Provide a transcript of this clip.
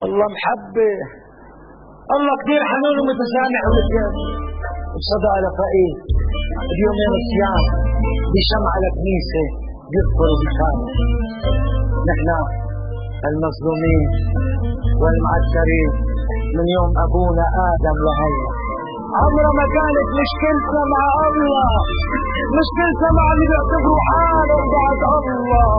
الله محبة، الله كثير حنون ومتسامح ومتياس. بصدق على فقير بيومين الصيام بشمع على كنيسة بيذكر وبيسامح. نحن المظلومين والمعسرين من يوم أبونا آدم لهلا عمره ما كانت مشكلتنا مع الله، مشكلتنا مع اللي بيعتبروا حالهم بعد الله.